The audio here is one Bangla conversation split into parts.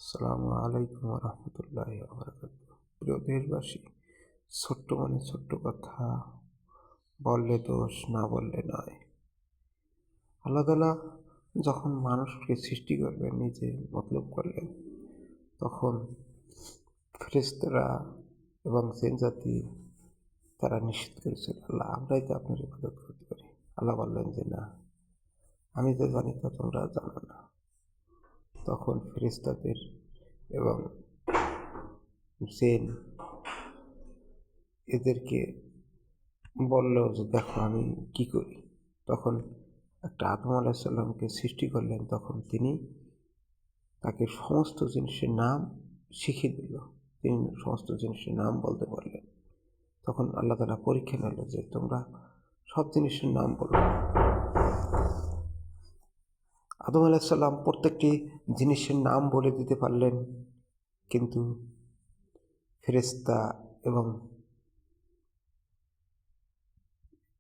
আসসালামু আলাইকুম রহমতুল্লাহ বারাকাতুহ। প্রিয় দেশবাসী, ছোট্ট ছোট্ট কথা, বললে দোষ, না বললে নয়। আল্লাহ তাআলা যখন মানুষকে সৃষ্টি করবেন, নিজে মতলব করলেন, তখন ফেরেশতারা এবং জিন জাতি তারা নিষেধ করেছিল, আল্লাহ আমরাই তো আপনার ইবাদত করতে পারি। আল্লাহ বললেন যে না, আমি তো জানি তা তোমরা জানো না। তখন ফেরেশতাদের এবং জিন এদেরকে বলল যে দেখো আমি কি করি। তখন একটা আদম আলাহিসাল্লামকে সৃষ্টি করলেন, তখন তিনি তাকে সমস্ত জিনিসের নাম শিখিয়ে দিল। তিনি সমস্ত জিনিসের নাম বলতে পারলেন। তখন আল্লাহ তাআলা পরীক্ষা নিল যে তোমরা সব জিনিসের নাম বলো। আদম আলাহিসাল্লাম প্রত্যেকটি জিনিসের নাম বলে দিতে পারলেন, কিন্তু ফেরেশতা এবং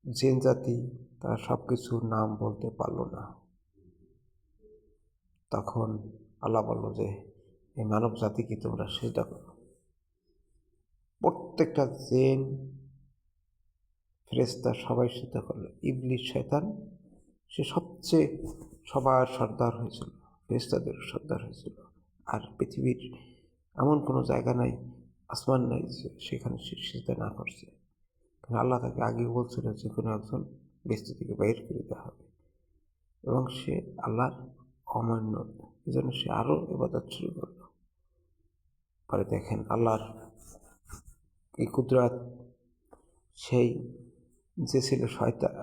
জিন জাতি তারা সব কিছুর নাম বলতে পারল না। তখন আল্লাহ বলল যে এই মানব জাতিকে তোমরা সিজদা করো। প্রত্যেকটা জিন ফেরেশতা সবাই সিজদা করলো। ইবলিস শয়তান সে সবচেয়ে সবার সর্দার হয়েছিল, ফেরেশতাদের সর্দার হয়েছিল। আর পৃথিবীর এমন কোনো জায়গা নাই, আসমান নাই যে সেখানে সে সিজদা না করছে। কারণ আল্লাহ তাকে আগে বলছিল যে কোনো একজন বেহেশত থেকে বাইর করে দেওয়া হবে, এবং সে আল্লাহর অমান্য, এই জন্য সে আরও ইবাদত শুরু করলো। পরে দেখেন আল্লাহর এই কুদরত, সেই যে ছিল শয়তান,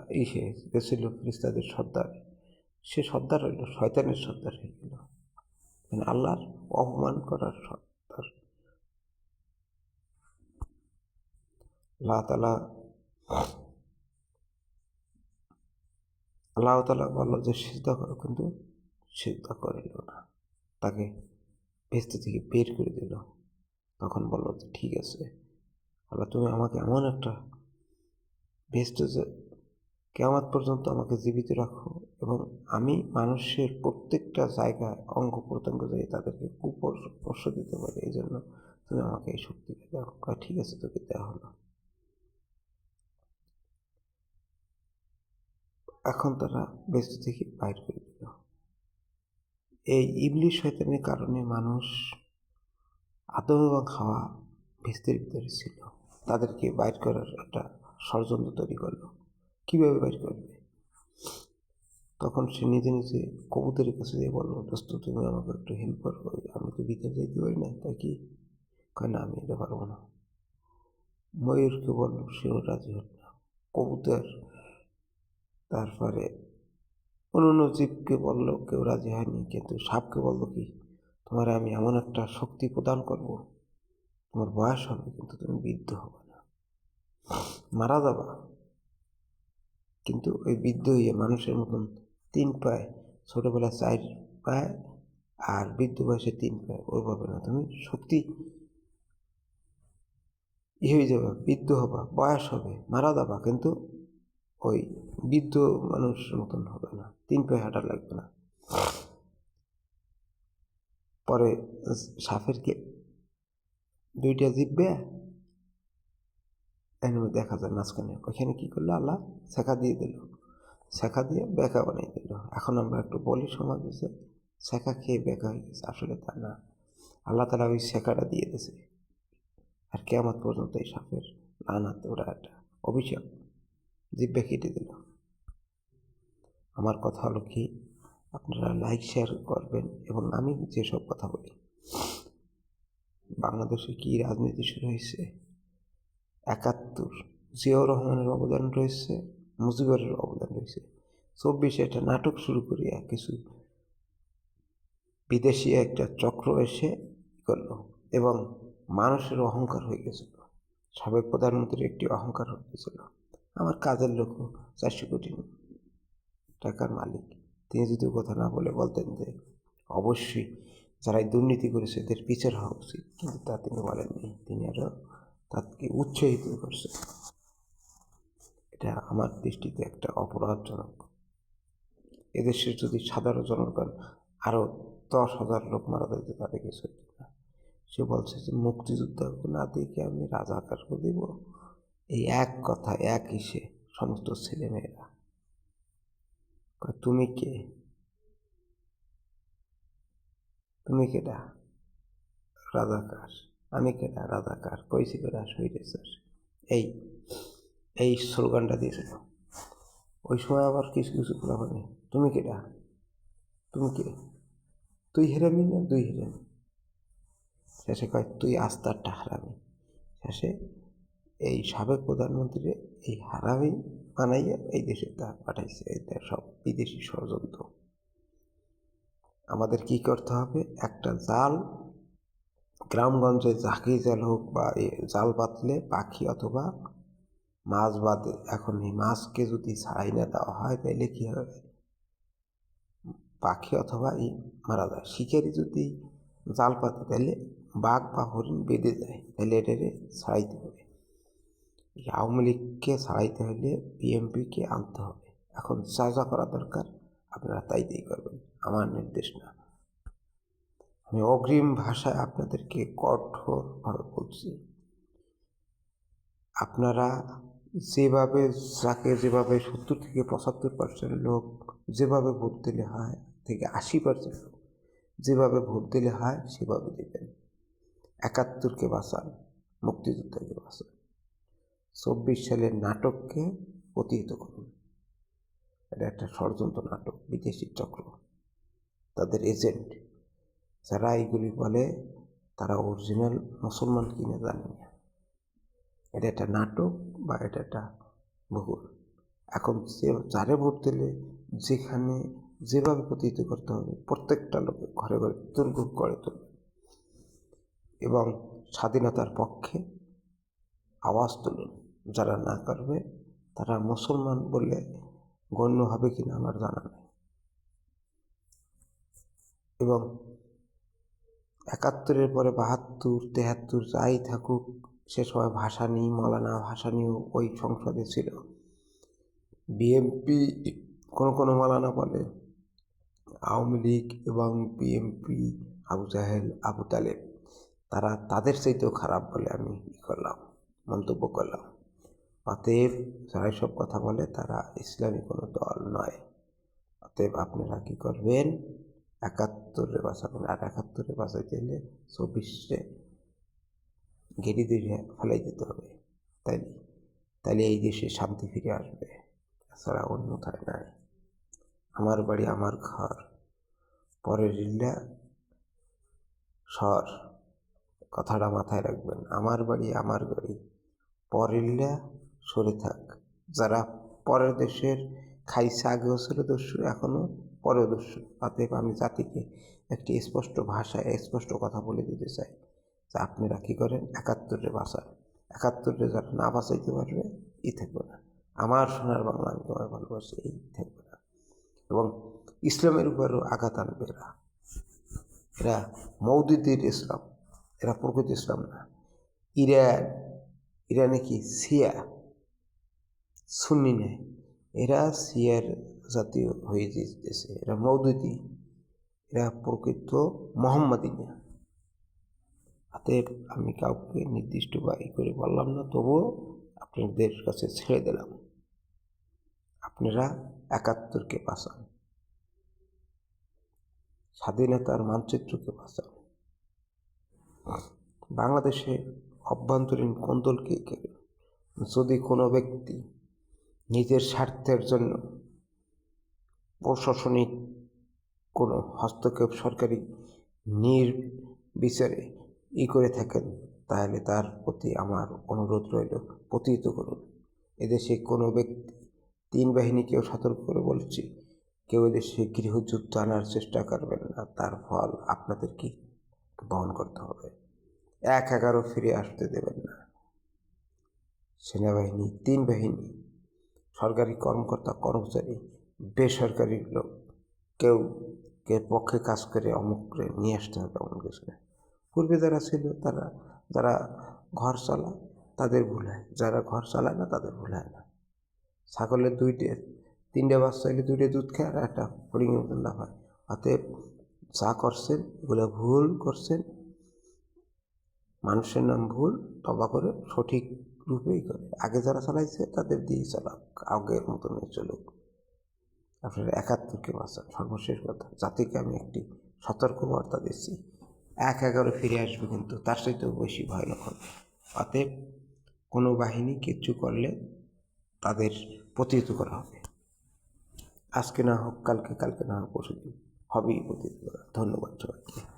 যে ছিল ফেরেশতাদের সর্দার, সে সর্দার হইল শয়তানের সর্দার হয়ে গেল। মানে আল্লাহর অপমান করার সর্দার। আল্লাহ তাআলা বলল যে সিজদা করো, কিন্তু সিজদা করিল না, তাকে বেহেশত থেকে বের করে দিল। তখন বলল যে ঠিক আছে আল্লাহ, তুমি আমাকে এমন একটা বেহেশতে কিয়ামত পর্যন্ত আমাকে জীবিত রাখো, এবং আমি মানুষের প্রত্যেকটা জায়গায় অঙ্গ প্রত্যঙ্গ যাই তাদেরকে কুস্পর্শ দিতে পারি, এই জন্য তুমি আমাকে এই শক্তিটা দাও। ঠিক আছে, তোকে দেওয়া হলো। এখন তারা বেহেশত থেকে বাইর করে দিল। এই ইবলিস শয়তানের কারণে মানুষ, আদম এবং হাওয়া বেহেশতের ভিতরে ছিল, তাদেরকে বাইর করার একটা ষড়যন্ত্র তৈরি করলো। কিভাবে বাইর করবে? তখন সে নিজে নিজে কবুতরের কাছে দিয়ে বললো, দোস্ত তুমি আমাকে একটু হেল্প করো, আমি তো ভিতরে যাইতে পারি না। তাই কি কয়, না আমি এটা পারবো না। ময়ূরকে বললো, সেও রাজি হল না। কবুতর, তারপরে অন্য জীবকে বললো, কেউ রাজি হয়নি। কিন্তু সাপকে বললো কি, তোমার আমি এমন একটা শক্তি প্রদান করব, তোমার বয়স হবে কিন্তু তুমি বৃদ্ধ হবে না, মারা যাবা কিন্তু ওই বৃদ্ধ হইয়া মানুষের মতন 3 পায়ে, ছোটবেলায় 4 পায়ে, আর বৃদ্ধ বয়সে 3 পায়ে, ওইভাবে না, তুমি শক্তি হয়ে যাবা, বৃদ্ধ হবা, বয়স হবে, মারা যাবা, কিন্তু ওই বৃদ্ধ মানুষের মতন হবে না, 3 পায়ে হাঁটা লাগবে না। পরে সাপের কে 2টা জিভে এর দেখা যায় মাঝখানে, ওইখানে কি করলো আল্লাহ, শেখা দিয়ে দিল, শেখা দিয়ে বেকা বানিয়ে দিল। এখন আমরা একটু বলি সমাজ হয়েছে শেখা খেয়ে বেকা হয়ে গেছে, আসলে তা না। আল্লাহ তাআলা ওই শেখাটা দিয়ে দিয়েছে, আর কিয়ামত পর্যন্ত এই সাপের লানাত, ওরা একটা অভিশাপ, জিব্বা কেটে দিল। আমার কথা হলো কি, আপনারা লাইক শেয়ার করবেন। এবং আমি যেসব কথা বলি, বাংলাদেশে কি রাজনীতি শুরু হয়েছে, 71 জিয়াউর রহমানের অবদান রয়েছে, মুজিবুরের অবদান রয়েছে। 24 একটা নাটক শুরু করিয়া কিছু বিদেশি একটা চক্র এসে করলো, এবং মানুষের অহংকার হয়ে গেছিল। সাবেক প্রধানমন্ত্রীর একটি অহংকার হয়ে গেছিল, আমার কাজের লোক 400 কোটি টাকার মালিক, তিনি যদি কথা না বলে বলতেন যে অবশ্যই যারা দুর্নীতি করেছে এদের বিচার হওয়া উচিত, কিন্তু তা তিনি বলেননি। তিনি আরও তাকে উৎসাহিত করছে। এটা আমার দৃষ্টিতে একটা অপরাধজনক। এদেশের যদি সাধারণ জনগণ আরও 10,000 লোক মারা যাইতে, তাদের কিছু হইতো না। সে বলছে যে মুক্তিযোদ্ধাকে না দিয়ে আমি রাজাকারকে দিব। এই এক কথা, এক ইসে সমস্ত ছেলেমেয়েরা কয়, তুমি কে? তুমি কেডা? রাজাকার। আমি কেডা? রাজাকার। কইছি কেডা? স্বৈরাচার। এই এই স্লোগানটা দিয়েছিল। ওই সময় আবার কিছু কিছু পোলাপানি, তুমি কেডা? তুমি কে? তুই হেরামি না দুই হেরামি। শেষে কয় তুই আস্তারটা হারামি। শেষে এই সাবেক প্রধানমন্ত্রী এই হারামি বানাইয়া এই দেশে তা পাঠাইছে। এটা সব বিদেশি ষড়যন্ত্র। আমাদের কি করতে হবে? একটা জাল, গ্রামগঞ্জে ঝাঁকি জাল হোক বা জাল পাতলে পাখি অথবা মাছ বাদে, এখন এই মাছকে যদি ছাড়াই না দেওয়া হয় তাহলে কি হবে? পাখি অথবা মারা যায়। শিকারি যদি জাল পাতে তাহলে বাঘ বা হরিণ বেঁধে যায়, তাহলে এটারে ছাড়াইতে হবে। এই আওয়ামী লীগকে ছাড়াইতে হলে বিএনপিকে আনতে হবে। এখন যা যা করা দরকার আপনারা তাই করবেন, আমার নির্দেশ না। আমি অগ্রিম ভাষায় আপনাদেরকে কঠোরভাবে বলছি, আপনারা যেভাবে যাকে যেভাবে 70 থেকে 75% লোক যেভাবে ভোট দিলে হয়, থেকে 80% লোক যেভাবে ভোট দিলে হয় সেভাবে দেবেন। 71কে বাঁচান, মুক্তিযোদ্ধাকে বাঁচান। 24 সালের নাটককে প্রতিহত করুন। এটা একটা ষড়যন্ত্র নাটক, বিদেশি চক্র, তাদের এজেন্ট। যারা এইগুলি বলে তারা অরিজিনাল মুসলমান কিনা জানি না। এটা একটা নাটক বা এটা একটা ভুল। এখন যারে ভোট দিলে যেখানে যেভাবে প্রতিহিত করতে হবে, প্রত্যেকটা লোকে ঘরে ঘরে দুর্গ করে তুলবে এবং স্বাধীনতার পক্ষে আওয়াজ তুলুন। যারা না করবে তারা মুসলমান বলে গণ্য হবে কিনা আমার জানা নেই। এবং 71-এর পরে 72, 73 যাই থাকুক, সে সময় ভাসানী, মৌলানা ভাসানীও ওই সংসদে ছিল। বিএনপি কোনো মৌলানা বলে আওয়ামী লীগ এবং বিএনপি, আবু জাহেল, আবু তালেব তারা তাদের চাইতেও খারাপ বলে আমি মন্তব্য করলাম। অতএব যারা সব কথা বলে তারা ইসলামী কোনো দল নয়। অতএব আপনারা কি করবেন? 71-এ বাঁচাবেন। আর 71-এ বাঁচাইতে গেলে 24-এ গেড়ি দিয়ে ফেলাই দিতে হবে। তাইলে এই দেশে শান্তি ফিরে আসবে, এছাড়া অন্যথায় নাই। আমার বাড়ি আমার ঘর, পরের ইল্লা সর, কথাটা মাথায় রাখবেন। আমার বাড়ি আমার গাড়ি, পরের ইল্লা সরে থাক। যারা পরের দেশের খাইছে, আগেও ছিল দস্যু, এখনো পরেও দস্যু। অতএব আমি জাতিকে একটি স্পষ্ট ভাষায় স্পষ্ট কথা বলে দিতে চাই যে আপনারা কী করেন? 71-এ বাঁচান। 71-এ যারা না বাঁচাইতে পারবে থাকবে না। আমার সোনার বাংলা, আমি তোমায় ভালোবাসি, এই থাকবে না। এবং ইসলামের উপরও আঘাত আনবে এরা মৌদুদির ইসলাম, এরা প্রকৃত ইসলাম না। ইরানে কি শিয়া সুন্নি নেই, এরা শিয়ার জাতীয় হয়ে যেতেছে। এরা মৌদুদি, এরা প্রকৃত মোহাম্মদী না। অতএব আমি কাউকে নির্দিষ্ট বা করে বললাম না, তবুও আপনাদের কাছে ছেড়ে দিলাম, আপনারা 71-কে বাঁচান, স্বাধীনতার মানচিত্রকে বাঁচান। বাংলাদেশে অভ্যন্তরীণ কোন্দলকে যদি কোনো ব্যক্তি নিজের স্বার্থের জন্য প্রশাসনিক কোনো হস্তক্ষেপ সরকারি নির্বিচারে করে থাকেন, তাহলে তার প্রতি আমার অনুরোধ রইল, প্রতিহিত করুন। এদেশে কোনো ব্যক্তি, 3 বাহিনীকেও সতর্ক করে বলছি, কেউ এদেশে গৃহযুদ্ধ আনার চেষ্টা করবেন না, তার ফল আপনাদেরকে বহন করতে হবে। 1-11 ফিরে আসতে দেবেন না। সেনাবাহিনী, 3 বাহিনী, সরকারি কর্মকর্তা কর্মচারী, বেসরকারি লোক, কেউ পক্ষে কাজ করে অমুক করে নিয়ে আসতে হবে এমন কিছু না। পূর্বে যারা ছিল, যারা ঘর চালায় তাদের ভুল হয়, যারা ঘর চালায় না তাদের ভুল হয় না। ছাগলের 3টে বাচ্চা হলে 2টে দুধ খায় আর একটা হরিণের মতন লাফায়। অতএব যা করছেন এগুলো ভুল করছেন, মানুষের নাম ভুল, তবা করে সঠিক রূপেই করে। আগে যারা চালাইছে তাদের দিয়ে চালাক, আগের মতনই চলুক। আপনারা ৭১কে বাঁচান। সর্বশেষ কথা, জাতিকে আমি একটি সতর্কবার্তা দিচ্ছি, ১/১১ ফিরে আসবে, কিন্তু তার চাইতেও বেশি ভয়ানক হবে। অতএব কোনো বাহিনী কিচ্ছু করলে তাদের প্রতিহত করা হবে। আজকে না হোক কালকে, কালকে না হোক পরশুদিন হবেই প্রতিহত করা। ধন্যবাদ সবাইকে।